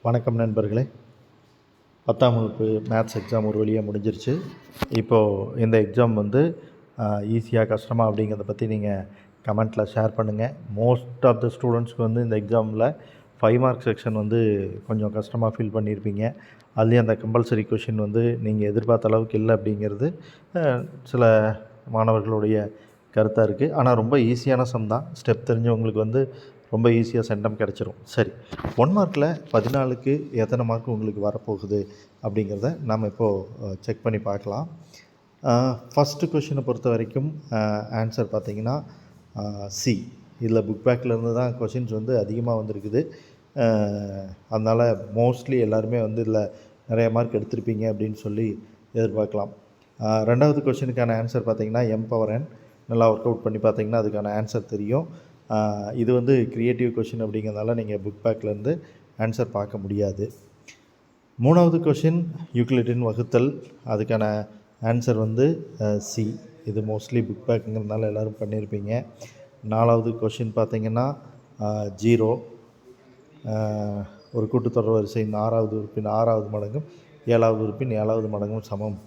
வணக்கம் நண்பர்களே. 10ஆம் வகுப்பு மேத்ஸ் எக்ஸாம் ஒரு வழியாக முடிஞ்சிருச்சு. இப்போது இந்த எக்ஸாம் வந்து ஈஸியாக கஷ்டமா அப்படிங்கிறத பற்றி நீங்கள் கமெண்ட்டில் ஷேர் பண்ணுங்கள். மோஸ்ட் ஆஃப் த ஸ்டூடெண்ட்ஸ்க்கு வந்து இந்த எக்ஸாமில் 5 மார்க் செக்ஷன் வந்து கொஞ்சம் கஷ்டமாக ஃபீல் பண்ணியிருப்பீங்க. அதுலேயும் அந்த கம்பல்சரி கொஷின் வந்து நீங்கள் எதிர்பார்த்த அளவுக்கு இல்லை அப்படிங்கிறது சில மாணவர்களுடைய கருத்தாக இருக்குது. ஆனால் ரொம்ப ஈஸியான சம் தான். ஸ்டெப் தெரிஞ்சவங்களுக்கு வந்து ரொம்ப ஈஸியாக சென்டம் கிடச்சிரும். சரி, 1 மார்க்கில் 14க்கு எத்தனை மார்க் உங்களுக்கு வரப்போகுது அப்படிங்கிறத நம்ம இப்போது செக் பண்ணி பார்க்கலாம். ஃபஸ்ட்டு கொஷினை பொறுத்த வரைக்கும் ஆன்சர் பார்த்திங்கன்னா சி. இதில் புக் பேக்கிலேருந்து தான் கொஷின்ஸ் வந்து அதிகமாக வந்திருக்குது. அதனால் மோஸ்ட்லி எல்லாருமே வந்து இதில் நிறைய மார்க் எடுத்திருப்பீங்க அப்படின்னு சொல்லி எதிர்பார்க்கலாம். ரெண்டாவது கொஷினுக்கான ஆன்சர் பார்த்திங்கன்னா m⁴n. நல்லா ஒர்க் அவுட் பண்ணி பார்த்திங்கன்னா அதுக்கான ஆன்சர் தெரியும். இது வந்து க்ரியேட்டிவ் கொஷின் அப்படிங்கிறதுனால நீங்கள் புக் பேக்லேருந்து ஆன்சர் பார்க்க முடியாது. மூணாவது கொஷின் யூக்ளிடின் வகுத்தல். அதுக்கான ஆன்சர் வந்து சி. இது மோஸ்ட்லி புக் பேக்குங்கிறதுனால எல்லோரும் பண்ணியிருப்பீங்க. நாலாவது கொஷின் பார்த்திங்கன்னா 0. ஒரு கூட்டுத்தொடர் வரிசையின் 6வது உறுப்பின் 6வது மடங்கும் 7வது உறுப்பின் 7வது மடங்கும் சமம்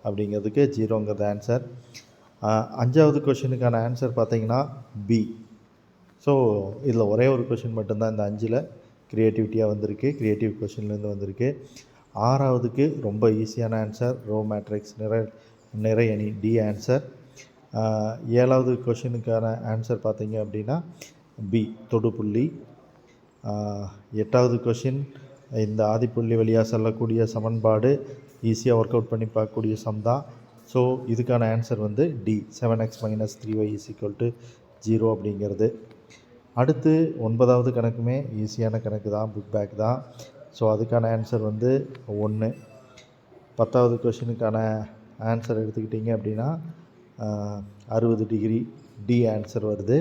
அப்படிங்கிறதுக்கு 0ங்கிறது ஆன்சர். 5வது கொஷினுக்கான ஆன்சர் பார்த்திங்கன்னா பி. ஸோ இதில் ஒரே ஒரு கொஷின் மட்டும்தான் இந்த 5ல் க்ரியேட்டிவிட்டியாக வந்திருக்கு, க்ரியேட்டிவ் கொஷின்லேருந்து வந்திருக்கு. 6வதுக்கு ரொம்ப ஈஸியான ஆன்சர் ரோ மேட்ரிக்ஸ் நிறை அணி டி ஆன்சர். 7வது கொஷினுக்கான ஆன்சர் பார்த்திங்க அப்படின்னா பி தொடுப்புள்ளி. 8வது கொஷின் இந்த ஆதிப்புள்ளி வழியாக செல்லக்கூடிய சமன்பாடு ஈஸியாக ஒர்க் அவுட் பண்ணி பார்க்கக்கூடிய சம் தான். ஸோ இதுக்கான ஆன்சர் வந்து டி 7x - 3y = 0 அப்படிங்கிறது. அடுத்து 9வது கணக்குமே ஈஸியான கணக்கு தான், புக் பேக் தான். ஸோ அதுக்கான ஆன்சர் வந்து 1. 10வது கொஷினுக்கான ஆன்சர் எடுத்துக்கிட்டிங்க அப்படின்னா 60 டிகிரி டி ஆன்சர் வருது.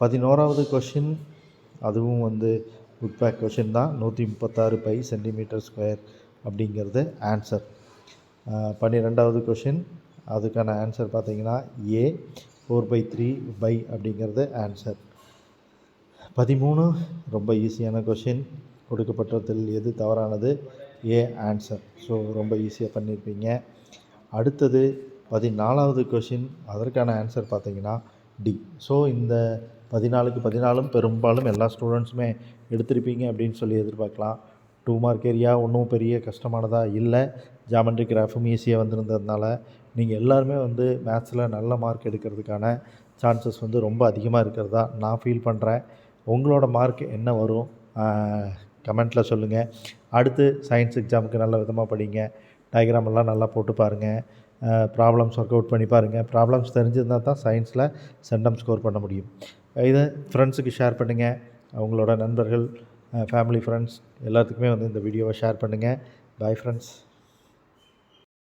11வது கொஷின் அதுவும் வந்து புக் பேக் கொஷின் தான். 136 பை cm² அப்படிங்கிறது ஆன்சர். 12வது கொஷின் அதுக்கான ஆன்சர் பார்த்திங்கன்னா ஏ 4/3 பை அப்படிங்கிறது ஆன்சர். 13 ரொம்ப ஈஸியான கொஷின். கொடுக்கப்பட்டதில் எது தவறானது? A answer. ஸோ ரொம்ப ஈஸியாக பண்ணியிருப்பீங்க. அடுத்தது 14வது கொஷின். அதற்கான ஆன்சர் பார்த்திங்கன்னா டி. ஸோ இந்த 14க்கு 14 பெரும்பாலும் எல்லா ஸ்டூடெண்ட்ஸுமே எடுத்திருப்பீங்க அப்படின்னு சொல்லி எதிர்பார்க்கலாம். 2 மார்க் ஏரியா ஒன்றும் பெரிய கஷ்டமானதாக இல்லை. ஜாமெண்ட்ரி கிராஃபும் ஈஸியாக வந்திருந்ததுனால நீங்கள் எல்லாருமே வந்து மேத்ஸில் நல்ல மார்க் எடுக்கிறதுக்கான சான்சஸ் வந்து ரொம்ப அதிகமாக இருக்கிறதா நான் ஃபீல் பண்ணுறேன். உங்களோட மார்க் என்ன வரும் கமெண்ட்டில் சொல்லுங்கள். அடுத்து சயின்ஸ் எக்ஸாமுக்கு நல்ல விதமாக படிங்க. டயக்ராம் எல்லாம் நல்லா போட்டு பாருங்கள். ப்ராப்ளம்ஸ் ஒர்க் அவுட் பண்ணி பாருங்கள். ப்ராப்ளம்ஸ் தெரிஞ்சிருந்தால் தான் சயின்ஸில் சென்டம் ஸ்கோர் பண்ண முடியும். இதை ஃப்ரெண்ட்ஸுக்கு ஷேர் பண்ணுங்கள். அவங்களோட நண்பர்கள், ஃபேமிலி, ஃப்ரெண்ட்ஸ் எல்லாத்துக்குமே வந்து இந்த வீடியோவை ஷேர் பண்ணுங்கள். Bye friends.